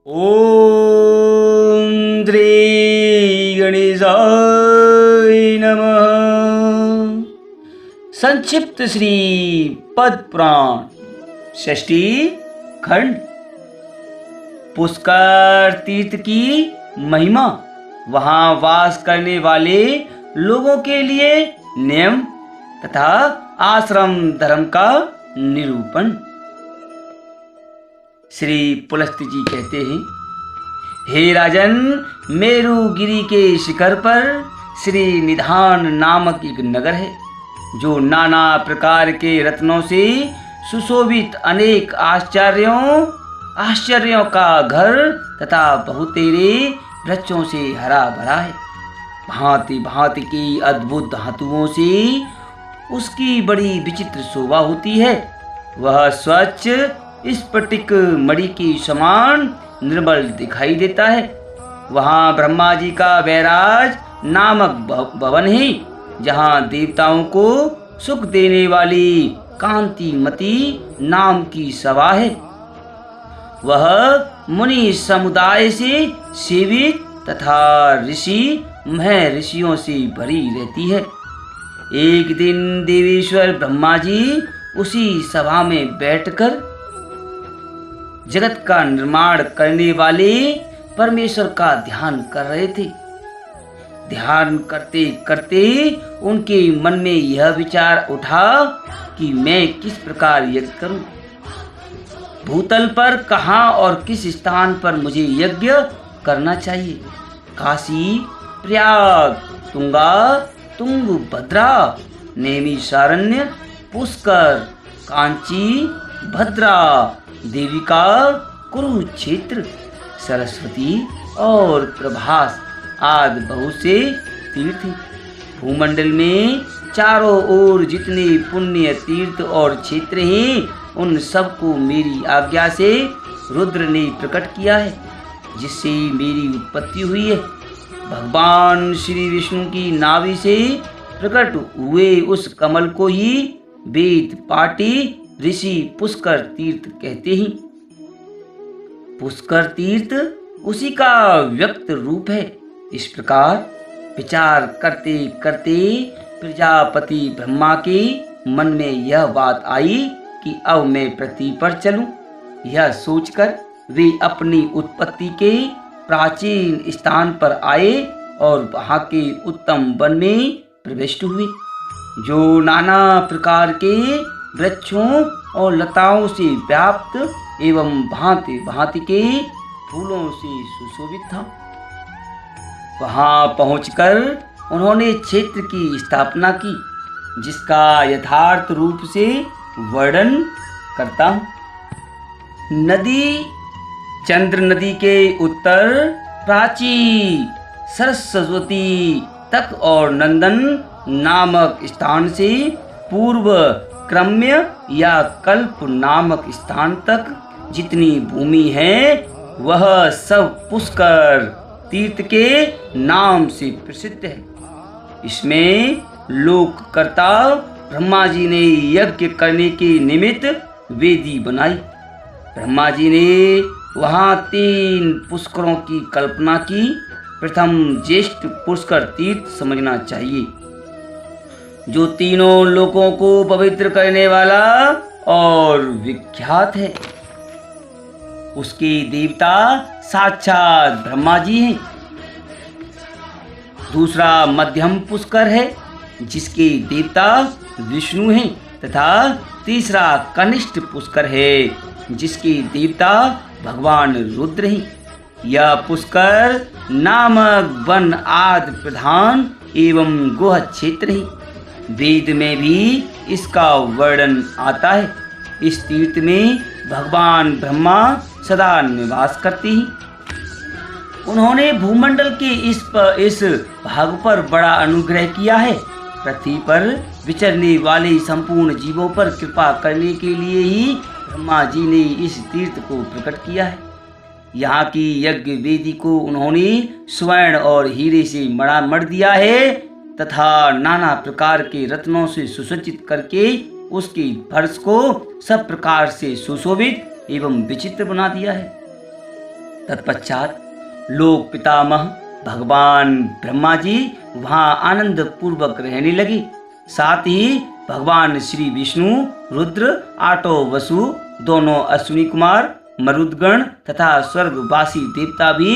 ओम श्री गणेशाय नमः। संक्षिप्त श्री पद्म पुराण षष्ठी खंड। पुष्कर तीर्थ की महिमा, वहां वास करने वाले लोगों के लिए नियम तथा आश्रम धर्म का निरूपण। श्री पुलस्त्य जी कहते हैं, हे राजन, मेरुगिरी के शिखर पर श्री निधान नामक एक नगर है, जो नाना प्रकार के रत्नों से सुशोभित अनेक आश्चर्यों का घर तथा बहुतेरे वृक्षों से हरा भरा है। भांति भांति की अद्भुत धातुओं से उसकी बड़ी विचित्र शोभा होती है। वह स्वच्छ स्फटिक मणि के समान निर्मल दिखाई देता है। वहाँ ब्रह्मा जी का वैराज नामक भवन है, जहाँ देवताओं को सुख देने वाली कांतिमती नाम की सभा है। वह मुनि समुदाय से सेवित तथा ऋषि महर्षियों से भरी रहती है। एक दिन देवेश्वर ब्रह्मा जी उसी सभा में बैठकर जगत का निर्माण करने वाले परमेश्वर का ध्यान कर रहे थे। ध्यान करते करते उनके मन में यह विचार उठा कि मैं किस प्रकार यज्ञ करूं। भूतल पर कहाँ और किस स्थान पर मुझे यज्ञ करना चाहिए। काशी, प्रयाग, तुंगा, तुंगभद्रा, नैमिषारण्य, पुष्कर, कांची, भद्रा, देविका, कुरुक्षेत्र, सरस्वती और प्रभास आदि बहुत से तीर्थ। भूमंडल में चारों ओर जितने पुण्य तीर्थ और क्षेत्र हैं, उन सबको मेरी आज्ञा से रुद्र ने प्रकट किया है, जिससे मेरी उत्पत्ति हुई है। भगवान श्री विष्णु की नाभि से प्रकट हुए उस कमल को ही वेद पाटी ऋषि पुष्कर तीर्थ कहते हैं। पुष्कर तीर्थ उसी का व्यक्त रूप है। इस प्रकार विचार करते करते प्रजापति ब्रह्मा के मन में यह बात आई कि अब मैं पृथ्वी पर चलूं। यह सोचकर वे अपनी उत्पत्ति के प्राचीन स्थान पर आए और वहां के उत्तम वन में प्रविष्ट हुए, जो नाना प्रकार के वृक्षों और लताओं से व्याप्त एवं भांति भांति के फूलों से सुशोभित था। वहां पहुंचकर उन्होंने क्षेत्र की स्थापना की, जिसका यथार्थ रूप से वर्णन करता हूं। नदी चंद्र नदी के उत्तर प्राची, सरस्वती तक और नंदन नामक स्थान से पूर्व क्रम्य या कल्प नामक स्थान तक जितनी भूमि है, वह सब पुष्कर तीर्थ के नाम से प्रसिद्ध है। इसमें लोककर्ता ब्रह्मा जी ने यज्ञ करने के निमित्त वेदी बनाई। ब्रह्मा जी ने वहाँ 3 पुष्करों की कल्पना की। प्रथम ज्येष्ठ पुष्कर तीर्थ समझना चाहिए, जो तीनों लोकों को पवित्र करने वाला और विख्यात है। उसके देवता साक्षात ब्रह्मा जी हैं। दूसरा मध्यम पुष्कर है, जिसके देवता विष्णु हैं, तथा तीसरा कनिष्ठ पुष्कर है, जिसके देवता भगवान रुद्र हैं। यह पुष्कर नामक वन आदि प्रधान एवं गुह क्षेत्र है। वेद में भी इसका वर्णन आता है। इस तीर्थ में भगवान ब्रह्मा सदा निवास करते हैं। उन्होंने भूमंडल के इस भाग पर बड़ा अनुग्रह किया है। पृथ्वी पर विचरने वाले संपूर्ण जीवों पर कृपा करने के लिए ही ब्रह्मा जी ने इस तीर्थ को प्रकट किया है। यहाँ की यज्ञ वेदी को उन्होंने स्वर्ण और हीरे से मढ़ दिया है तथा नाना प्रकार के रत्नों से सुसज्जित करके उसके फर्श को सब प्रकार से सुशोभित एवं विचित्र बना दिया है। तत्पश्चात लोक पितामह भगवान ब्रह्मा जी वहां आनंद पूर्वक रहने लगे। साथ ही भगवान श्री विष्णु, रुद्र, आठों वसु, दोनों अश्विनी कुमार, मरुदगण तथा स्वर्गवासी देवता भी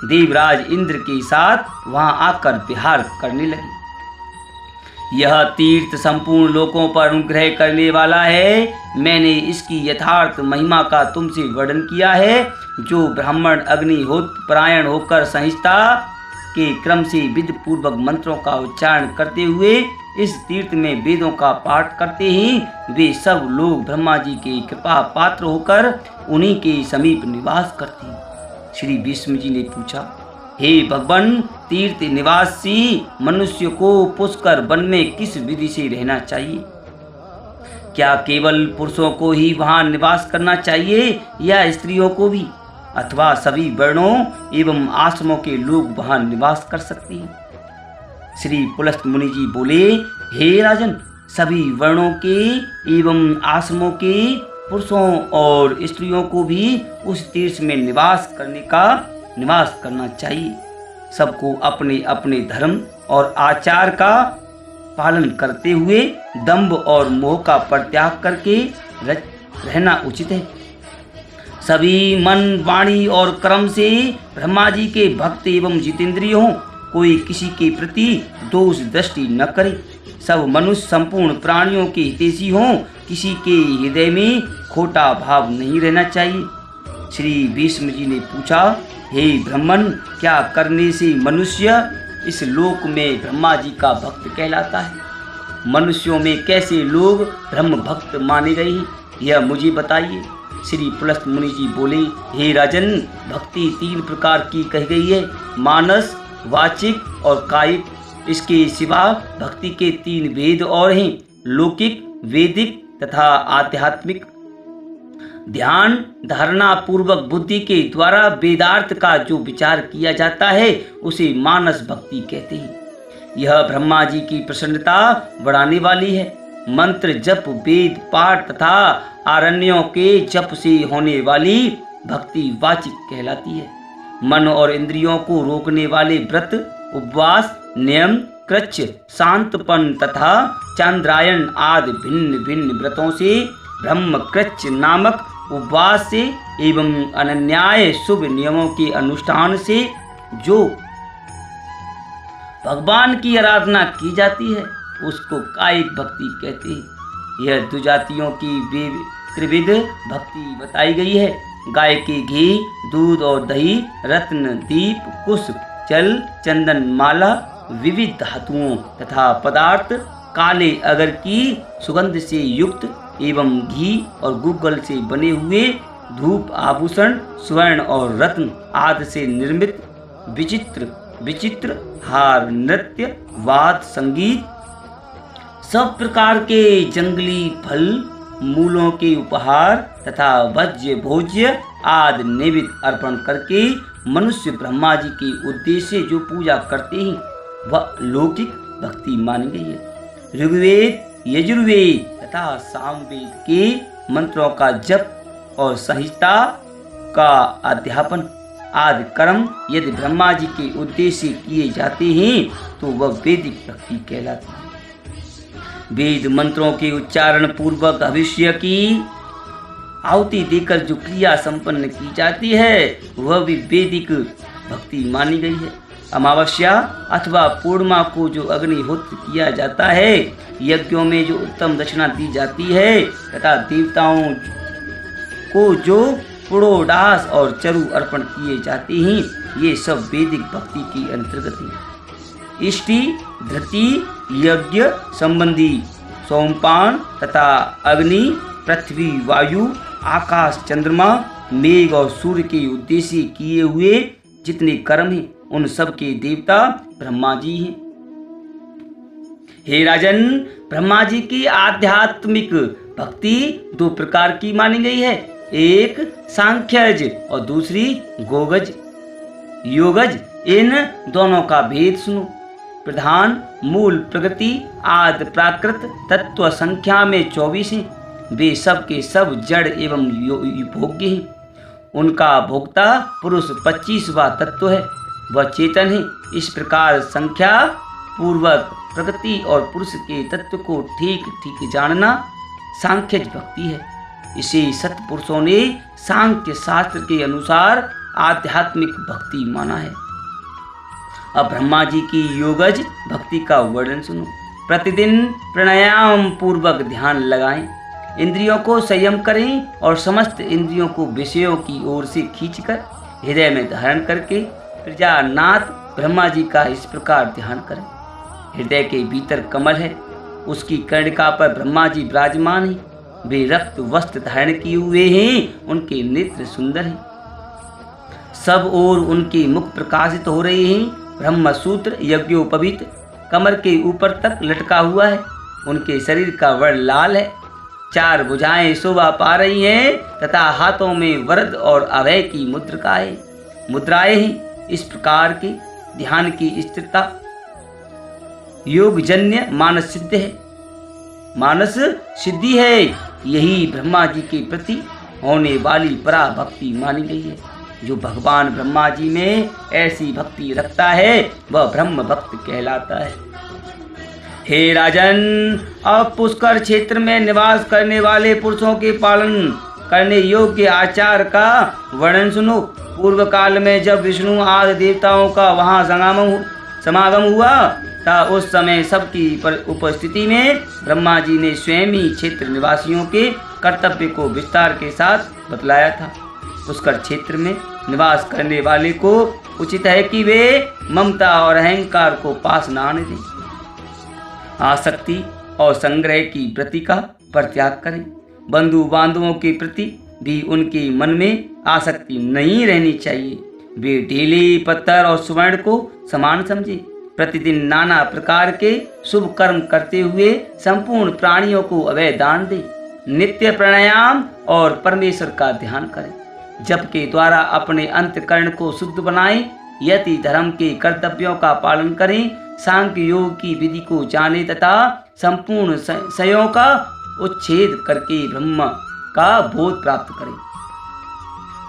देवराज इंद्र के साथ वहां आकर विहार करने लगे। यह तीर्थ संपूर्ण लोकों पर अनुग्रह करने वाला है। मैंने इसकी यथार्थ महिमा का तुमसे वर्णन किया है। जो ब्राह्मण अग्निहोत्र परायण होकर संहिता के क्रम से विधि पूर्वक मंत्रों का उच्चारण करते हुए इस तीर्थ में वेदों का पाठ करते हैं, वे सब लोग ब्रह्मा जी के कृपा पात्र होकर उन्हीं के समीप निवास करते हैं। श्री विष्णु जी ने पूछा, हे भगवान, तीर्थ निवासी मनुष्य को पुष्कर वन में किस विधि से रहना चाहिए? क्या केवल पुरुषों को ही वहां निवास करना चाहिए या स्त्रियों को भी, अथवा सभी वर्णों एवं आश्रमों के लोग वहां निवास कर सकते हैं? श्री पुलस्त मुनि जी बोले, हे राजन, सभी वर्णों के एवं आश्रमों के पुरुषों और स्त्रियों को भी उस तीर्थ में निवास करना चाहिए। सबको अपने अपने धर्म और आचार का पालन करते हुए दंभ और मोह का परित्याग करके रहना उचित है। सभी मन, वाणी और कर्म से ब्रह्मा जी के भक्त एवं जितेंद्रिय हों, कोई किसी के प्रति दोष दृष्टि न करे। सब मनुष्य संपूर्ण प्राणियों के हितैषी हों, किसी के हृदय में खोटा भाव नहीं रहना चाहिए। श्री विष्णु जी ने पूछा, हे ब्राह्मण, क्या करने से मनुष्य इस लोक में ब्रह्मा जी का भक्त कहलाता है? मनुष्यों में कैसे लोग ब्रह्म भक्त माने गए हैं, यह मुझे बताइए। श्री पुलस्त मुनि जी बोले, हे राजन, भक्ति 3 प्रकार की कही गई है, मानस, वाचिक और कायिक। इसके सिवा भक्ति के 3 भेद और हैं, लौकिक, वैदिक तथा आध्यात्मिक। ध्यान धारणा पूर्वक बुद्धि के द्वारा वेदार्थ का जो विचार किया जाता है उसे मानस भक्ति कहते हैं। यह ब्रह्मा जी की प्रसन्नता बढ़ाने वाली है। मंत्र जप, वेद पाठ तथा आरण्यों के जप से होने वाली भक्ति वाचिक कहलाती है। मन और इंद्रियों को रोकने वाले व्रत, उपवास, नियम, कृच्छ, शांतपन तथा चांद्रायण आदि भिन्न भिन्न व्रतों से, ब्रह्म कृच्छ नामक उपवास से एवं अनन्याय शुभ नियमों के अनुष्ठान से जो भगवान की आराधना की जाती है उसको कायिक भक्ति कहते हैं। यह 2 जातियों की त्रिविध भक्ति बताई गई है। गाय के घी, दूध और दही, रत्न, दीप, कुश, जल, चंदन, माला, विविध धातुओं तथा पदार्थ, काले अगर की सुगंध से युक्त एवं घी और गुग्गल से बने हुए धूप, आभूषण, स्वर्ण और रत्न आदि से निर्मित विचित्र हार, नृत्य, वाद, संगीत, सब प्रकार के जंगली फल, मूलों के उपहार तथा भज्य भोज्य आदि नैवेद्य अर्पण करके मनुष्य ब्रह्मा जी के उद्देश्य से जो पूजा करते हैं वह लौकिक भक्ति मानी गई है। ऋग्वेद, यजुर्वेद तथा सामवेद के मंत्रों का जप और संहिता का अध्यापन आदि कर्म यदि ब्रह्मा जी के उद्देश्य से किए जाते हैं तो वह वैदिक भक्ति कहलाती है। वेद मंत्रों के उच्चारण पूर्वक भविष्य की आहुति देकर जो क्रिया संपन्न की जाती है वह भी वैदिक भक्ति मानी गई है। अमावस्या अथवा पूर्णिमा को जो अग्निहोत्र किया जाता है, यज्ञों में जो उत्तम दक्षिणा दी जाती है तथा देवताओं को जो पुरोडास और चरु अर्पण किए जाते हैं, ये सब वैदिक भक्ति की अंतर्गत है। इष्टि, धृति, यज्ञ संबंधी सोमपान तथा अग्नि, पृथ्वी, वायु, आकाश, चंद्रमा, मेघ और सूर्य के उद्देश्य से किए हुए जितने कर्म हैं उन सब के देवता ब्रह्मा जी हैं। हे राजन, ब्रह्मा जी की आध्यात्मिक भक्ति 2 प्रकार की मानी गई है, एक सांख्यज और दूसरी गोगज योगज। इन दोनों का भेद सुनो। प्रधान, मूल, प्रगति आदि प्राकृत तत्व संख्या में 24 हैं। वे सब के सब जड़ एवं भोग्य हैं। उनका भोक्ता पुरुष 25वां तत्व है, वह चेतन है। इस प्रकार संख्या पूर्वक प्रकृति और पुरुष के तत्व को ठीक ठीक जानना सांख्यज भक्ति है। इसे सत्पुरुषों ने सांख्य शास्त्र के अनुसार आध्यात्मिक भक्ति माना है। अब ब्रह्मा जी की योगज भक्ति का वर्णन सुनो। प्रतिदिन प्राणायाम पूर्वक ध्यान लगाएं, इंद्रियों को संयम करें और समस्त इंद्रियों को विषयों की ओर से खींचकर हृदय में धारण करके प्रजानाथ ब्रह्मा जी का इस प्रकार ध्यान करें। हृदय के भीतर कमल है, उसकी कर्णिका पर ब्रह्मा जी विराजमान हैं। वे रक्त वस्त्र धारण किए हुए हैं, उनके नेत्र सुंदर हैं, सब ओर उनके मुख प्रकाशित हो रहे हैं। ब्रह्म सूत्र यज्ञोपवीत कमर के ऊपर तक लटका हुआ है, उनके शरीर का वर्ण लाल है। 4 भुजाएं शोभा पा रही हैं तथा हाथों में वरद और अभय की मुद्राएं हैं। इस प्रकार के ध्यान की स्थिरता योगजन्य मानस सिद्धि है। यही ब्रह्मा जी के प्रति होने वाली पराभक्ति मानी गई है। जो भगवान ब्रह्मा जी में ऐसी भक्ति रखता है वह ब्रह्म भक्त कहलाता है। हे राजन, अब पुष्कर क्षेत्र में निवास करने वाले पुरुषों के पालन करने योग्य आचार का वर्णन सुनो। पूर्व काल में जब विष्णु आदि देवताओं का वहां समागम हुआ था, उस समय सबकी उपस्थिति में ब्रह्मा जी ने स्वयं ही क्षेत्र निवासियों के कर्तव्य को विस्तार के साथ बतलाया था। पुष्कर क्षेत्र में निवास करने वाले को उचित है कि वे ममता और अहंकार को पास न आने दें, आसक्ति और संग्रह की वृत्ति का परित्याग करें। बंधु बांधवों के प्रति भी उनके मन में आसक्ति नहीं रहनी चाहिए। वे ढीले पत्थर और स्वर्ण को समान समझे। प्रतिदिन नाना प्रकार के शुभ कर्म करते हुए संपूर्ण प्राणियों को अभय दान दे। नित्य प्राणायाम और परमेश्वर का ध्यान करें। जप के द्वारा अपने अंतकरण को शुद्ध बनाएं। यति धर्म के कर्तव्यों का पालन करें। सांख्य योग की विधि को जाने तथा संपूर्ण संशयों का उच्छेद करके ब्रह्म का बोध प्राप्त करें।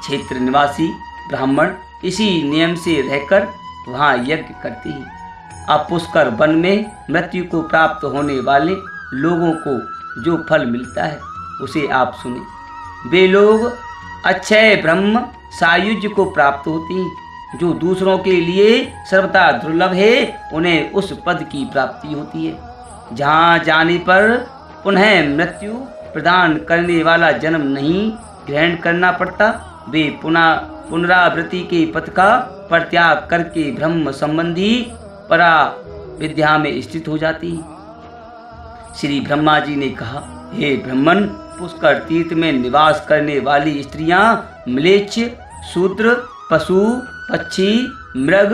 क्षेत्र निवासी ब्राह्मण इसी नियम से रहकर वहाँ यज्ञ करते हैं। अब पुष्कर वन में मृत्यु को प्राप्त होने वाले लोगों को जो फल मिलता है उसे आप सुने। वे लोग अक्षय ब्रह्म सायुज्य को प्राप्त होते हैं। जो दूसरों के लिए सर्वथा दुर्लभ है, उन्हें उस पद की प्राप्ति होती है जहाँ जाने पर पुनः मृत्यु प्रदान करने वाला जन्म नहीं ग्रहण करना पड़ता। वे पुनरावृत्ति के पथ का परित्याग करके ब्रह्म संबंधी परा विद्या में स्थित हो जाती है। श्री ब्रह्मा जी ने कहा, हे ब्राह्मण, पुष्कर तीर्थ में निवास करने वाली स्त्रियां म्लेच्छ, शूद्र, पशु, पक्षी, मृग,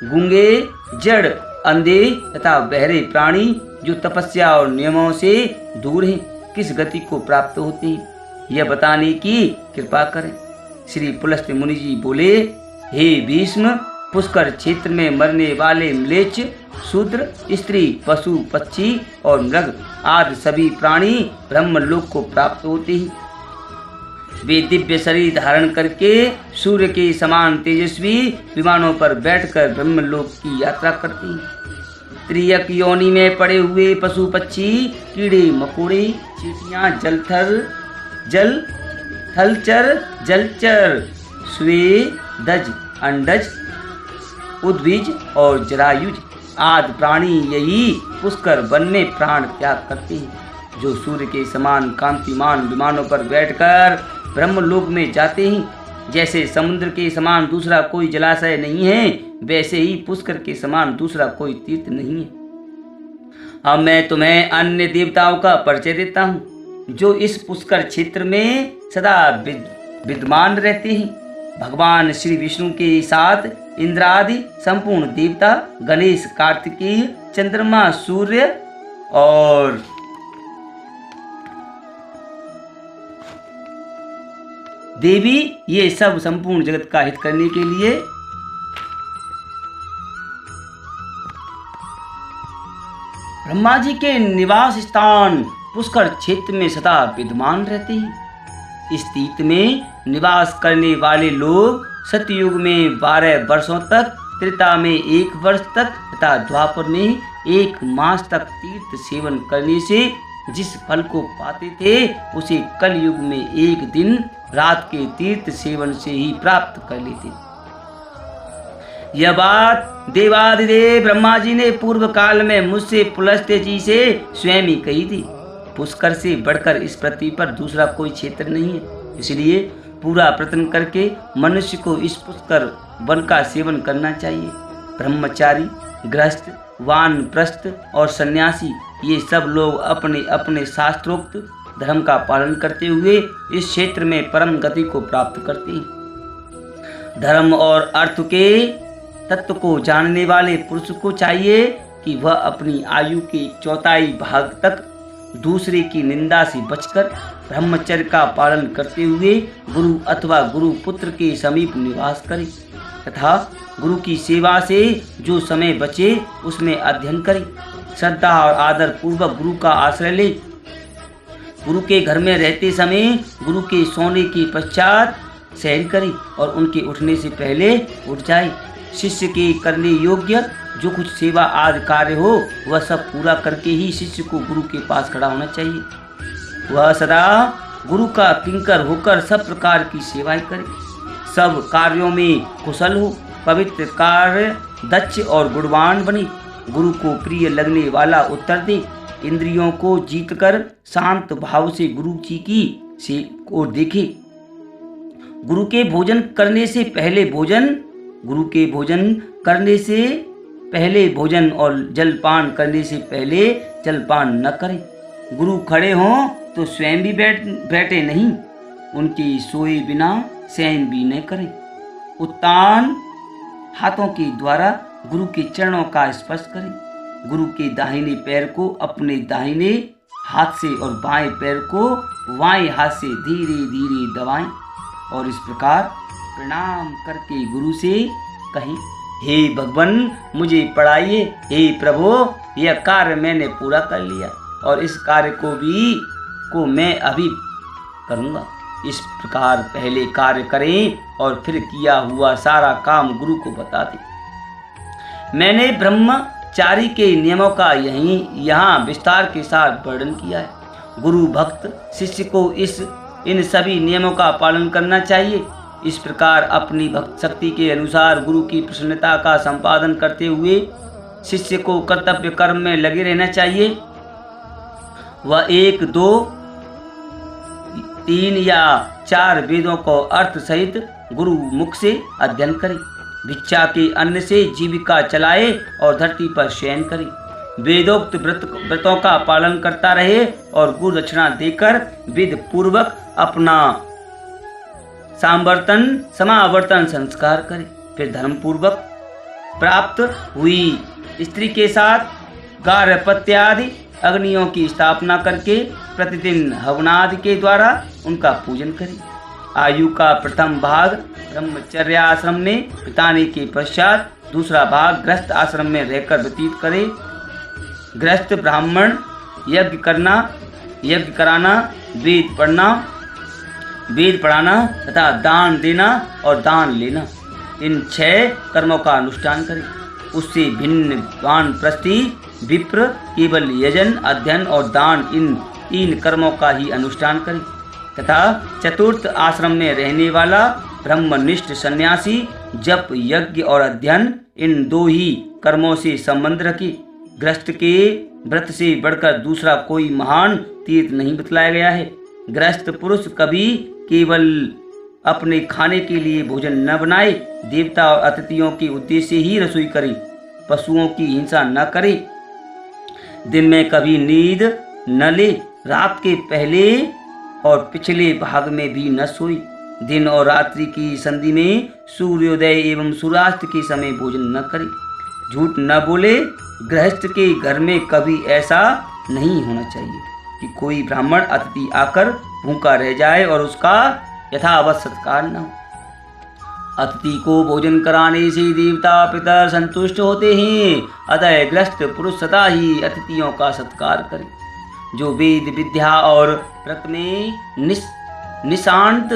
गूंगे, जड़, अंधे तथा बहरे प्राणी जो तपस्या और नियमों से दूर हैं, किस गति को प्राप्त होते हैं, यह बताने की कृपा करें। श्री पुलस्त्य मुनि जी बोले, हे भीष्म, पुष्कर क्षेत्र में मरने वाले म्लेच्छ, शूद्र, स्त्री, पशु, पक्षी और मृग आदि सभी प्राणी ब्रह्मलोक को प्राप्त होते हैं। वे दिव्य शरीर धारण करके सूर्य के समान तेजस्वी विमानों पर बैठकर ब्रह्मलोक की यात्रा करते हैं। त्रियक योनि में पड़े हुए पशु पक्षी, कीड़े मकोड़े, चींटियां, थलचर, जलचर, स्वेदज, अंडज, उद्भिज और जरायुज आदि प्राणी यही पुष्कर वन में प्राण त्याग करते हैं। जो सूर्य के समान कांतिमान विमानों पर बैठकर ब्रह्मलोक में जाते हैं। जैसे समुद्र के समान दूसरा कोई जलाशय नहीं है, वैसे ही पुष्कर के समान दूसरा कोई तीर्थ नहीं है। अब मैं तुम्हें अन्य देवताओं का परिचय देता हूँ जो इस पुष्कर क्षेत्र में सदा विद्यमान रहते हैं। भगवान श्री विष्णु के साथ इंद्रादि संपूर्ण देवता, गणेश, कार्तिकेय, चंद्रमा, सूर्य और देवी, ये सब संपूर्ण जगत का हित करने के लिए ब्रह्मा जी के निवास स्थान पुष्कर क्षेत्र में सदा विद्यमान रहते हैं। इस तीर्थ में निवास करने वाले लोग सतयुग में 12 वर्षों तक, त्रेता में 1 वर्ष तक तथा द्वापर में 1 मास तक तीर्थ सेवन करने से जिस फल को पाते थे उसे कलयुग में 1 दिन रात के तीर्थ सेवन से ही प्राप्त कर लेते। यह बात देवादिदेव ब्रह्मा जी ने पूर्व काल में मुझसे पुलस्त्य जी से स्वयं ही कही थी। पुष्कर से बढ़कर इस पृथ्वी पर दूसरा कोई क्षेत्र नहीं है, इसलिए पूरा प्रयत्न करके मनुष्य को इस पुष्कर वन का सेवन करना चाहिए। ब्रह्मचारी, गृहस्थ, वानप्रस्थ और सन्यासी ये सब लोग अपने अपने शास्त्रोक्त धर्म का पालन करते हुए इस क्षेत्र में परम गति को प्राप्त करते हैं। धर्म और अर्थ के तत्व को जानने वाले पुरुष को चाहिए कि वह अपनी आयु के 1/4 भाग तक दूसरे की निंदा से बचकर ब्रह्मचर्य का पालन करते हुए गुरु अथवा गुरु पुत्र के समीप निवास करे तथा गुरु की सेवा से जो समय बचे उसमें अध्ययन करे। श्रद्धा और आदर पूर्वक गुरु का आश्रय ले। गुरु के घर में रहते समय गुरु के सोने के पश्चात शयन करे और उनके उठने से पहले उठ जाए। शिष्य के करने योग्य जो कुछ सेवा आदि कार्य हो वह सब पूरा करके ही शिष्य को गुरु के पास खड़ा होना चाहिए। वह सदा गुरु का किंकर होकर सब प्रकार की सेवाएं करे, सब कार्यों में कुशल हो, पवित्र कार्य दक्ष और गुणवान बने, गुरु को प्रिय लगने वाला उत्तर दे, इंद्रियों को जीतकर शांत भाव से गुरु जी की से को देखे। गुरु के भोजन करने से पहले भोजन और जलपान करने से पहले जलपान न करें। गुरु खड़े हों तो स्वयं भी बैठे नहीं, उनके सोए बिना शयन भी न करें। उत्तान हाथों के द्वारा गुरु के चरणों का स्पर्श करें। गुरु के दाहिने पैर को अपने दाहिने हाथ से और बाएं पैर को बाएं हाथ से धीरे धीरे दबाएं और इस प्रकार प्रणाम करके गुरु से कहें, हे भगवान मुझे पढ़ाइए, हे प्रभु यह कार्य मैंने पूरा कर लिया और इस कार्य को मैं अभी करूँगा। इस प्रकार पहले कार्य करें और फिर किया हुआ सारा काम गुरु को बता दें। मैंने ब्रह्मचारी के नियमों का यहाँ विस्तार के साथ वर्णन किया है। गुरु भक्त शिष्य को इन सभी नियमों का पालन करना चाहिए। इस प्रकार अपनी भक्त शक्ति के अनुसार गुरु की प्रसन्नता का संपादन करते हुए शिष्य को कर्तव्य कर्म में लगे रहना चाहिए। वह 1, 2, 3 या 4 वेदों को अर्थ सहित गुरु मुख से अध्ययन करे, भिक्षा के अन्न से जीविका चलाए और धरती पर शयन करे, वेदोक्त व्रतों का पालन करता रहे और गुरु दक्षिणा देकर विधि पूर्वक अपना समावर्तन संस्कार करे। फिर धर्म पूर्वक प्राप्त हुई स्त्री के साथ गार्हपत्यादि अग्नियों की स्थापना करके प्रतिदिन हवनादि के द्वारा उनका पूजन करे। आयु का प्रथम भाग ब्रह्मचर्य आश्रम में बिताने के पश्चात दूसरा भाग गृहस्थ आश्रम में रहकर व्यतीत करे। गृहस्थ ब्राह्मण यज्ञ कराना, वेद पढ़ाना तथा दान देना और दान लेना, इन 6 कर्मों का अनुष्ठान करें। उससे भिन्न वानप्रस्थी विप्र केवल यजन, अध्ययन और दान इन 3 कर्मों का ही अनुष्ठान करें तथा चतुर्थ आश्रम में रहने वाला ब्रह्मनिष्ठ सन्यासी जप, यज्ञ और अध्ययन इन 2 ही कर्मों से संबंध रखे। गृहस्थ के व्रत से बढ़कर दूसरा कोई महान तीर्थ नहीं बतलाया गया है। गृहस्थ पुरुष कभी केवल अपने खाने के लिए भोजन न बनाए, देवता और अतिथियों के उद्देश्य से ही रसोई करे, पशुओं की हिंसा न करे, दिन में कभी नींद न ले, रात के पहले और पिछले भाग में भी न सोए, दिन और रात्रि की संधि में सूर्योदय एवं सूर्यास्त के समय भोजन न करे, झूठ न बोले। गृहस्थ के घर में कभी ऐसा नहीं होना चाहिए कि कोई ब्राह्मण अतिथि आकर भूखा रह जाए और उसका यथावत सत्कार न हो। अतिथि को भोजन कराने से देवता पितर संतुष्ट होते हैं, अतः गृहस्थ पुरुष सदा ही अतिथियों का सत्कार करे। जो वेद विद्या और व्रत में निशांत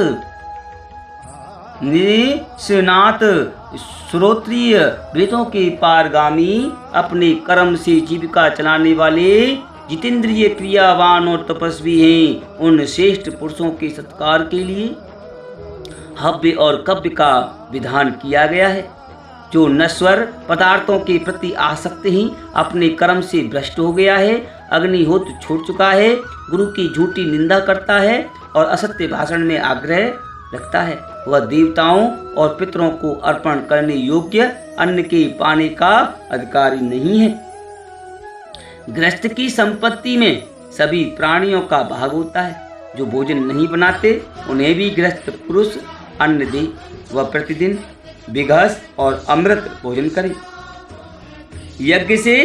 निष्णात श्रोत्रिय वेदों के पारगामी अपने कर्म से जीविका चलाने वाले जितेंद्रिय क्रियावान और तपस्वी हैं। उन श्रेष्ठ पुरुषों के सत्कार के लिए हव्य और कव्य का विधान किया गया है। जो नश्वर पदार्थों के प्रति आसक्त ही अपने कर्म से भ्रष्ट हो गया है, अग्निहोत्र छोड़ चुका है, गुरु की झूठी निंदा करता है और असत्य भाषण में आग्रह रखता है, वह देवताओं और पितरों को अर्पण करने योग्य अन्न के पाने का अधिकारी नहीं है। गृहस्थ की संपत्ति में सभी प्राणियों का भाग होता है। जो भोजन नहीं बनाते उन्हें भी गृहस्थ पुरुष अन्न दे, वह प्रतिदिन विघस और अमृत भोजन करे। यज्ञ से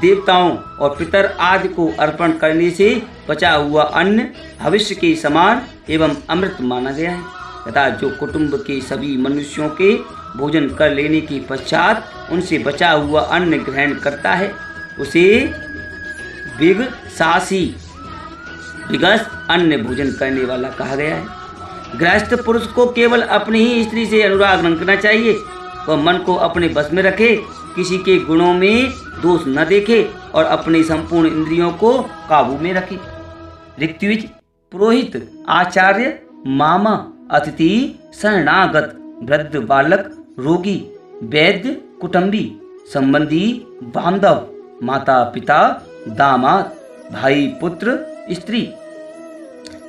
देवताओं और पितर आदि को अर्पण करने से बचा हुआ अन्न भविष्य के समान एवं अमृत माना गया है तथा जो कुटुंब के सभी मनुष्यों के भोजन कर लेने के पश्चात उनसे बचा हुआ अन्न ग्रहण करता है उसे विघस अन्न भोजन करने वाला कहा गया है। गृहस्थ पुरुष को केवल अपनी ही स्त्री से अनुराग रखना चाहिए। वह मन को अपने बस में रखे, किसी के गुणों में दोष न देखे और अपनी संपूर्ण इंद्रियों को काबू में रखे। ऋत्विज, पुरोहित, आचार्य, मामा, अतिथि, शरणागत, वृद्ध, बालक, रोगी, वैद्य, कुटुंबी, संबंधी, बांधव, माता पिता, दामाद, भाई, पुत्र, स्त्री,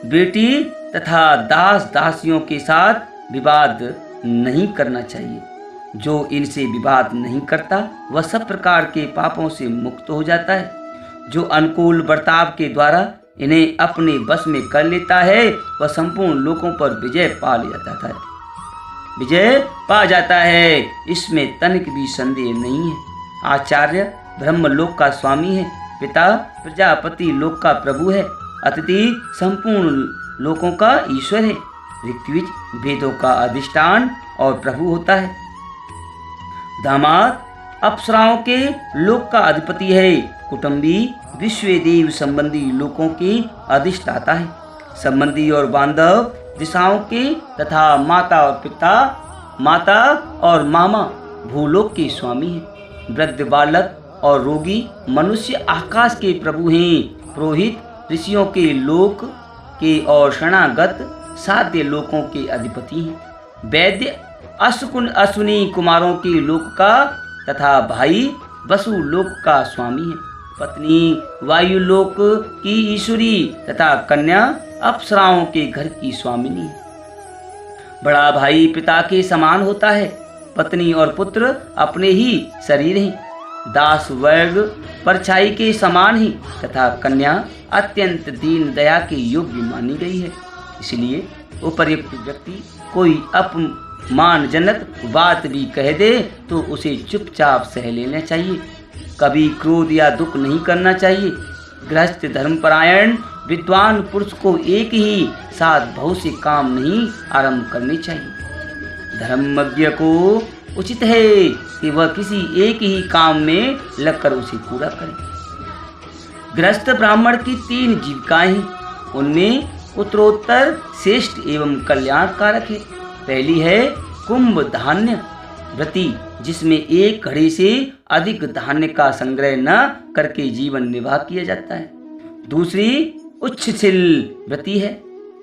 बेटी तथा दास दासियों के साथ विवाद नहीं करना चाहिए। जो इनसे विवाद नहीं करता वह सब प्रकार के पापों से मुक्त हो जाता है। जो अनुकूल बर्ताव के द्वारा इन्हें अपने बस में कर लेता है वह संपूर्ण लोगों पर विजय पा जाता है। इसमें तनिक भी संदेह नहीं है। आचार्य ब्रह्मलोक का स्वामी है, पिता प्रजापति लोक का प्रभु है, अतिथि संपूर्ण लोकों का ईश्वर है, ऋत्विज वेदों का अधिष्ठान और प्रभु होता है, दामाद अप्सराओं के लोक का अधिपति है, कुटुंबी विश्व देव संबंधी लोकों के अधिष्ठाता है, संबंधी और बांधव दिशाओं के तथा माता और मामा भूलोक के स्वामी हैं, वृद्ध बालक और रोगी मनुष्य आकाश के प्रभु हैं, पुरोहित ऋषियों के लोक के और शरणागत साध्य लोकों के अधिपति हैं, वैद्य अश्विनी कुमारों के लोक का तथा भाई वसु लोक का स्वामी है, पत्नी वायुलोक की ईश्वरी तथा कन्या अप्सराओं के घर की स्वामिनी है। बड़ा भाई पिता के समान होता है, पत्नी और पुत्र अपने ही शरीर हैं, दास वर्ग परछाई के समान ही तथा कन्या अत्यंत दीन दया के योग्य मानी गई है। इसलिए उपर्युक्त व्यक्ति कोई अपमानजनक बात भी कह दे तो उसे चुपचाप सह लेना चाहिए। कभी क्रोध या दुख नहीं करना चाहिए। गृहस्थ धर्मपरायण विद्वान पुरुष को एक ही साथ बहुत से काम नहीं आरंभ करने चाहिए। धर्मज्ञ को उचित है कि वह किसी एक ही काम में लगकर उसे पूरा करे। गृहस्थ ब्राह्मण की 3 जीविकाएं हैं, उनमें उत्तरोत्तर श्रेष्ठ एवं कल्याणकारक है। पहली है कुंभ धान्य व्रती, जिसमें एक घड़े से अधिक धान्य का संग्रह न करके जीवन निर्वाह किया जाता है। दूसरी उच्छिल व्रती है,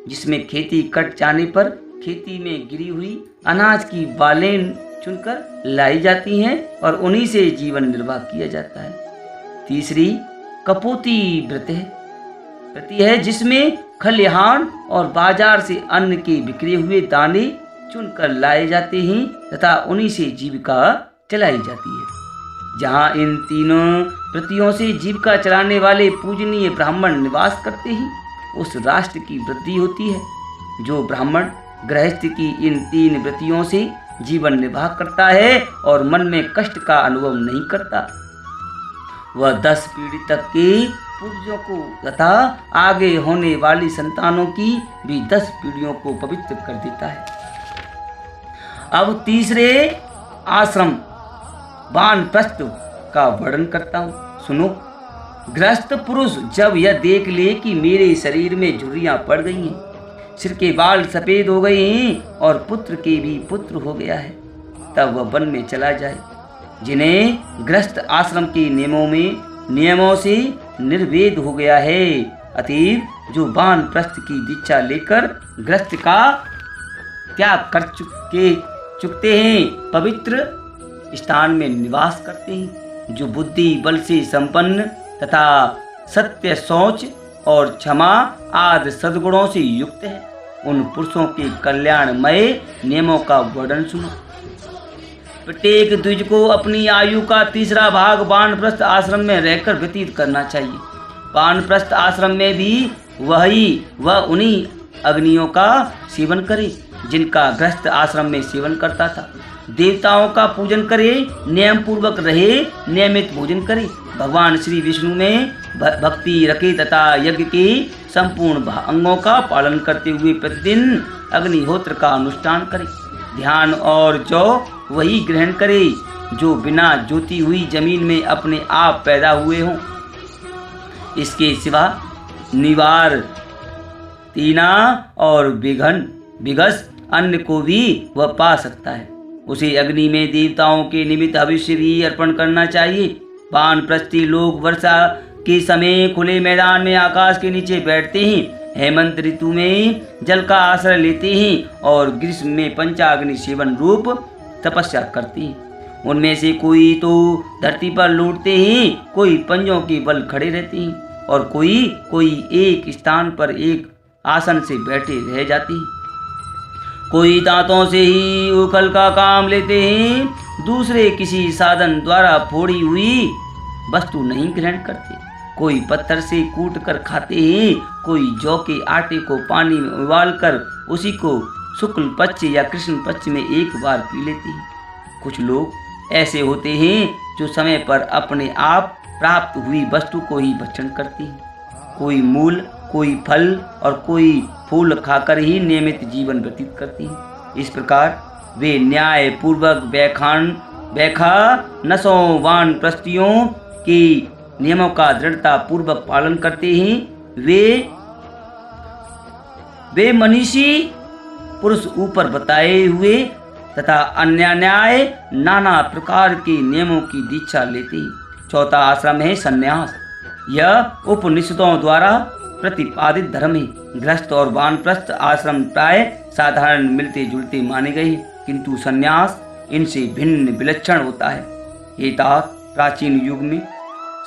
जिसमें खेती कट जाने पर खेती में गिरी हुई अनाज की बालें चुनकर लाई जाती हैं और उन्हीं से जीवन निर्वाह किया जाता है। तीसरी कपोती व्रती है, जिसमें खलिहान और बाजार से अन्न के बिखरे हुए दाने चुनकर लाए जाते हैं तथा उन्हीं से जीविका चलाई जाती है। जहाँ इन तीनों व्रतियों से जीविका चलाने वाले पूजनीय ब्राह्मण निवास करते हैं, उस राष्ट्र की वृद्धि होती है। जो ब्राह्मण गृहस्थ की इन 3 व्रतियों से जीवन निर्वाह करता है और मन में कष्ट का अनुभव नहीं करता, वह 10 पीढ़ी तक के पूर्वजों को तथा आगे होने वाली संतानों की भी 10 पीढ़ियों को पवित्र कर देता है। अब तीसरे आश्रम वानप्रस्थ का वर्णन करता हूँ, सुनो। गृहस्थ पुरुष जब यह देख ले कि मेरे शरीर में झुर्रियाँ पड़ गई हैं, सिर के बाल सफेद हो गए हैं और पुत्र के भी पुत्र हो गया है, तब वह वन में चला जाए। जिन्हें गृहस्थ आश्रम के नियमों से निर्वेद हो गया है, अतएव जो वानप्रस्थ की दीक्षा लेकर गृहस्थ का त्याग कर चुकते हैं, पवित्र स्थान में निवास करते हैं, जो बुद्धि बल से संपन्न तथा सत्य, शौच और क्षमा आदि सद्गुणों से युक्त है, उन पुरुषों के कल्याणमय नियमों का वर्णन सुनो। प्रत्येक द्विज को अपनी आयु का तीसरा भाग वानप्रस्थ आश्रम में रहकर व्यतीत करना चाहिए। वानप्रस्थ आश्रम में भी वह उन्हीं अग्नियों का सेवन करे जिनका गृहस्थ आश्रम में सेवन करता था। देवताओं का पूजन करे, नियम पूर्वक रहे, नियमित भोजन करे, भगवान श्री विष्णु में भक्ति रखे तथा यज्ञ के संपूर्ण अंगों का पालन करते हुए प्रतिदिन अग्निहोत्र का अनुष्ठान करे। ध्यान और जौ वही ग्रहण करे जो बिना जोती हुई जमीन में अपने आप पैदा हुए हों। इसके सिवा निवार, तीना और बिगस अन्य को भी वह पा सकता है। उसे अग्नि में देवताओं के निमित्त भविष्य भी अर्पण करना चाहिए। वानप्रस्थी लोग वर्षा के समय खुले मैदान में आकाश के नीचे बैठते हैं, हेमंत ऋतु में जल का आश्रय लेते हैं और ग्रीष्म में पंचाग्नि सेवन रूप तपस्या करते हैं। उनमें से कोई तो धरती पर लौटते हैं, कोई पंजों के बल खड़े रहते हैं और कोई एक स्थान पर एक आसन से बैठे रह जाते हैं। कोई दांतों से ही उखल का काम लेते हैं, दूसरे किसी साधन द्वारा फोड़ी हुई वस्तु नहीं ग्रहण करते। कोई पत्थर से कूट कर खाते हैं, कोई जौ के आटे को पानी में उबालकर उसी को शुक्ल पक्ष या कृष्ण पक्ष में एक बार पी लेते हैं। कुछ लोग ऐसे होते हैं जो समय पर अपने आप प्राप्त हुई वस्तु को ही भक्षण करते हैं। कोई मूल, कोई फल और कोई फूल खाकर ही नियमित जीवन व्यतीत करते हैं। इस प्रकार वे न्याय पूर्वक बैखा नसों वानप्रस्थियों के नियमों का दृढ़ता पूर्वक पालन करते हैं। वे मनीषी पुरुष ऊपर बताए हुए तथा अन्यान्याय नाना प्रकार के नियमों की दीक्षा लेते हैं। चौथा आश्रम है संन्यास। यह उपनिषदों द्वारा प्रतिपादित धर्म है। गृहस्थ और वानप्रस्थ आश्रम प्राय साधारण मिलते जुलते माने गए, किंतु संन्यास इनसे भिन्न विलक्षण होता है। एतात प्राचीन युग में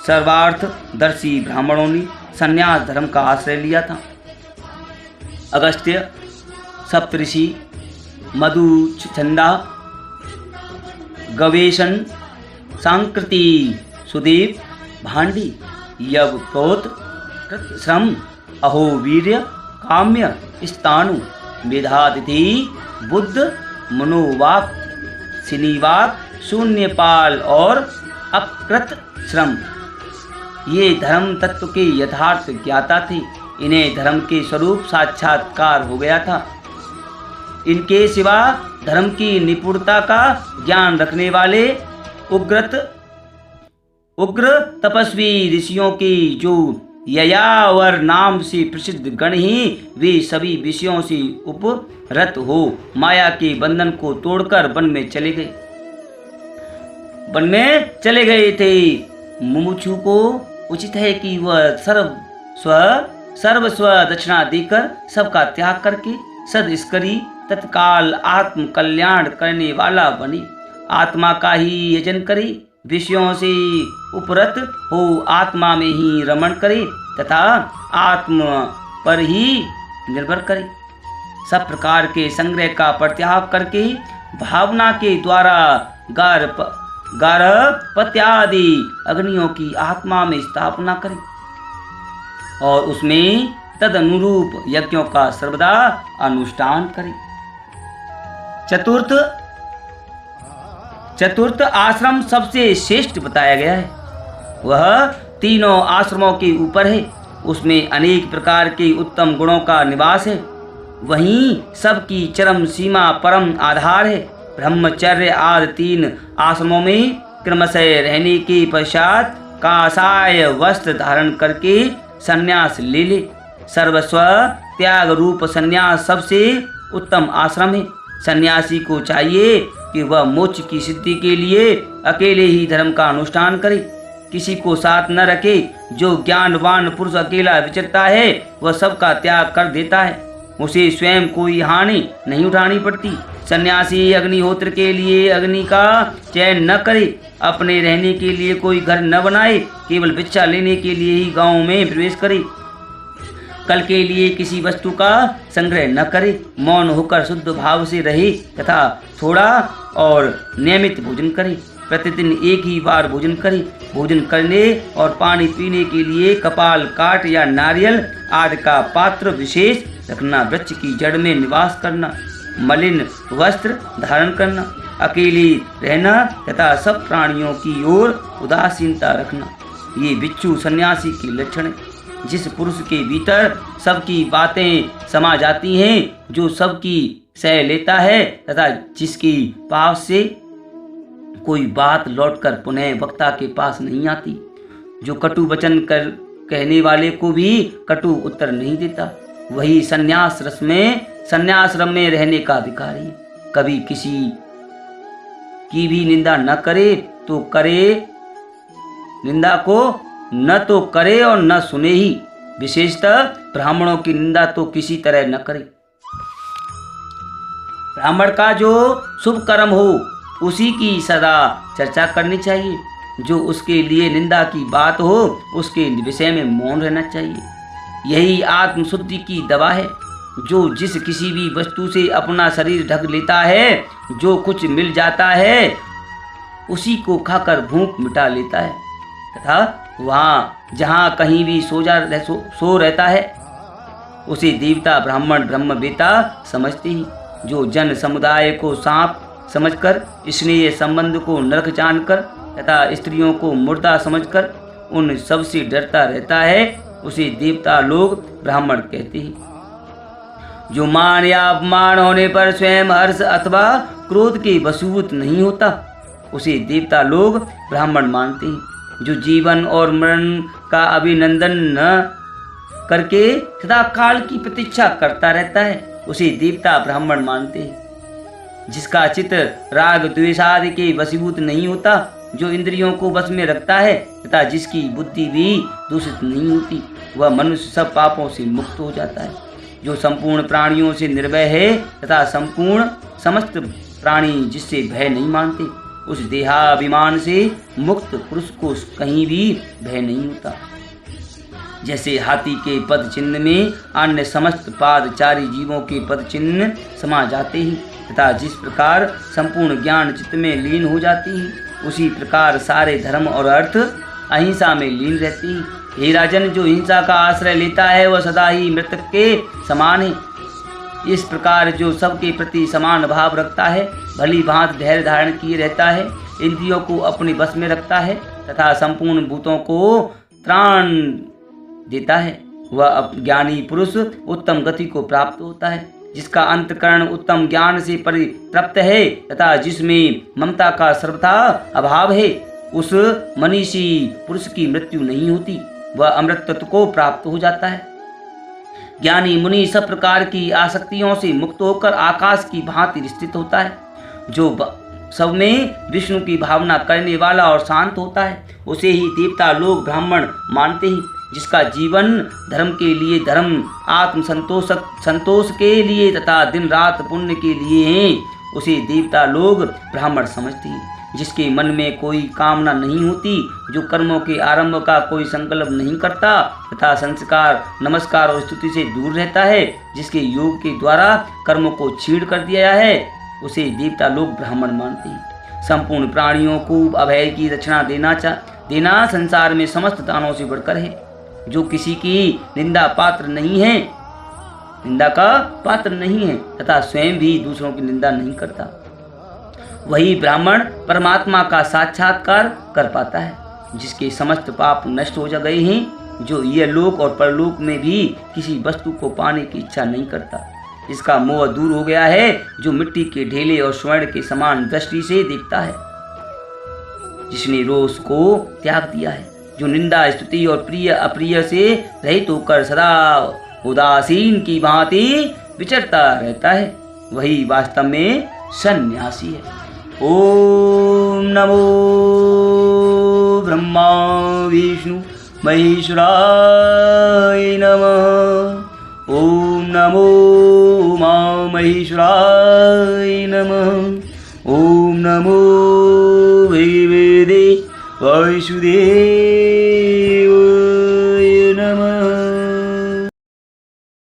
सर्वार्थदर्शी ब्राह्मणों ने संन्यास धर्म का आश्रय लिया था। अगस्त्य, सप्तऋषि, मधुचंदा, गवेशन, सांकृति, सुदेव, भांडी, यव, प्रोत, कृतश्रम, अहोवीर्य, काम्य, स्थाणु, मेधातिथि, बुद्ध, मनोवाक, सिनीवाक, शून्यपाल और अकृत श्रम ये धर्म तत्व के यथार्थ ज्ञाता थे। इन्हें धर्म के स्वरूप साक्षात्कार हो गया था। इनके सिवा धर्म की निपुणता का ज्ञान रखने वाले उग्र तपस्वी ऋषियों की जो ययावर नाम से प्रसिद्ध गण ही वे सभी विषयों से उपरत हो माया के बंधन को तोड़कर वन में चले गए थे। मुमुक्षु को उचित है कि वह सर्वस्व दक्षिणा देकर सबका त्याग करके सदस्करी तत्काल आत्म कल्याण करने वाला बने, आत्मा का ही यजन करे, विषयों से उपरत हो आत्मा में ही रमण करे तथा आत्मा पर ही निर्भर करे। सब प्रकार के संग्रह का परित्याग करके भावना के द्वारा गार्हपत्यादि अग्नियों की आत्मा में स्थापना करें और उसमें तद अनुरूप यज्ञों का सर्वदा अनुष्ठान करें। चतुर्थ आश्रम सबसे श्रेष्ठ बताया गया है। वह तीनों आश्रमों के ऊपर है। उसमें अनेक प्रकार के उत्तम गुणों का निवास है। वहीं सबकी चरम सीमा परम आधार है। ब्रह्मचर्य आदि तीन आश्रमों में क्रमशः रहने के पश्चात काषाय वस्त्र धारण करके संन्यास ले ले। सर्वस्व त्याग रूप संन्यास सबसे उत्तम आश्रम है। सन्यासी को चाहिए कि वह मोक्ष की सिद्धि के लिए अकेले ही धर्म का अनुष्ठान करे, किसी को साथ न रखे। जो ज्ञानवान पुरुष अकेला विचरता है वह सबका त्याग कर देता है, उसे स्वयं कोई हानि नहीं उठानी पड़ती। सन्यासी अग्निहोत्र के लिए अग्नि का चयन न करे, अपने रहने के लिए कोई घर न बनाए, केवल भिक्षा लेने के लिए ही गांव में प्रवेश करे, कल के लिए किसी वस्तु का संग्रह न करे, मौन होकर शुद्ध भाव से रहे तथा थोड़ा और नियमित भोजन करे, प्रतिदिन एक ही बार भोजन करे। भोजन करने और पानी पीने के लिए कपाल काट या नारियल आदि का पात्र विशेष रखना, वृक्ष की जड़ में निवास करना, मलिन वस्त्र धारण करना, अकेले रहना तथा सब प्राणियों की ओर उदासीनता रखना, ये बिच्छू सन्यासी के लक्षण है। जिस पुरुष के भीतर सबकी बातें समा जाती हैं, जो सबकी सह लेता है तथा जिसकी पास से कोई बात लौटकर पुनः वक्ता के पास नहीं आती, जो कटु वचन कर कहने वाले को भी कटु उत्तर नहीं देता, वही संन्यास रम में रहने का अधिकारी है। कभी किसी की भी निंदा न करे तो करे, निंदा को न तो करे और न सुने ही। विशेषतः ब्राह्मणों की निंदा तो किसी तरह न करे। ब्राह्मण का जो शुभ कर्म हो उसी की सदा चर्चा करनी चाहिए, जो उसके लिए निंदा की बात हो उसके विषय में मौन रहना चाहिए। यही आत्मशुद्धि की दवा है। जो जिस किसी भी वस्तु से अपना शरीर ढक लेता है, जो कुछ मिल जाता है उसी को खाकर भूख मिटा लेता है तथा वहाँ जहाँ कहीं भी सो रहता है उसे देवता ब्राह्मण ब्रह्मवेता समझते ही। जो जन समुदाय को सांप समझकर, स्नेह संबंध को नरक जानकर तथा स्त्रियों को मुर्दा समझकर उन सबसे डरता रहता है, उसे देवता लोग ब्राह्मण कहते हैं। जो मान या अपमान होने पर स्वयं हर्ष अथवा क्रोध के वशीभूत नहीं होता, उसे देवता लोग ब्राह्मण मानते हैं। जो जीवन और मरण का अभिनंदन न करके सदा काल की प्रतीक्षा करता रहता है, उसे देवता ब्राह्मण मानते हैं। जिसका चित्त राग द्वेष आदि के वशीभूत नहीं होता, जो इंद्रियों को वश में रखता है तथा जिसकी बुद्धि भी दूषित नहीं होती, वह मनुष्य सब पापों से मुक्त हो जाता है। जो संपूर्ण प्राणियों से निर्भय है तथा संपूर्ण समस्त प्राणी जिससे भय नहीं मानते, उस देहाभिमान से मुक्त पुरुष को कहीं भी भय नहीं होता। जैसे हाथी के पद चिन्ह में अन्य समस्त पादचारी जीवों के पद चिन्ह समा जाते हैं तथा जिस प्रकार संपूर्ण ज्ञान चित्त में लीन हो जाती है, उसी प्रकार सारे धर्म और अर्थ अहिंसा में लीन रहते हैं। हे राजन, जो हिंसा का आश्रय लेता है वह सदा ही मृतक के समान है। इस प्रकार जो सबके प्रति समान भाव रखता है, भली भांति धैर्य धारण किए रहता है, इंद्रियों को अपने बस में रखता है तथा संपूर्ण भूतों को त्राण देता है, वह ज्ञानी पुरुष उत्तम गति को प्राप्त होता है। जिसका अंतकरण उत्तम ज्ञान से परितृप्त है तथा जिसमें ममता का सर्वथा अभाव है, उस मनीषी पुरुष की मृत्यु नहीं होती, वह अमृत तत्व को प्राप्त हो जाता है। ज्ञानी मुनि सब प्रकार की आसक्तियों से मुक्त होकर आकाश की भांति स्थित होता है। जो सब में विष्णु की भावना करने वाला और शांत होता है, उसे ही देवता लोग ब्राह्मण मानते हैं। जिसका जीवन धर्म के लिए धर्म, आत्म संतोष के लिए तथा दिन रात पुण्य के लिए है, उसे देवता लोग ब्राह्मण समझते हैं। जिसके मन में कोई कामना नहीं होती, जो कर्मों के आरंभ का कोई संकल्प नहीं करता तथा संस्कार नमस्कार और स्तुति से दूर रहता है, जिसके योग के द्वारा कर्मों को छीड़ कर दिया है, उसे देवता लोग ब्राह्मण मानते हैं। संपूर्ण प्राणियों को अभय की रचना देना संसार में समस्त दानों से बढ़कर है। जो किसी की निंदा का पात्र नहीं है तथा स्वयं भी दूसरों की निंदा नहीं करता, वही ब्राह्मण परमात्मा का साक्षात्कार कर पाता है। जिसके समस्त पाप नष्ट हो गए हैं, जो यह लोक और परलोक में भी किसी वस्तु को पाने की इच्छा नहीं करता, इसका मोह दूर हो गया है, जो मिट्टी के ढेले और स्वर्ण के समान दृष्टि से देखता है, जिसने रोष को त्याग दिया है, जो निंदा स्तुति और प्रिय अप्रिय से रहित होकर सदा उदासीन की भांति विचरता रहता है, वही वास्तव में सन्यासी है। ओम नमो ब्रह्मा विष्णु महेश्वराय नमः। ओम नमो उमा महेश्वराय नमः। ओम नमो भगवते वासुदेवाय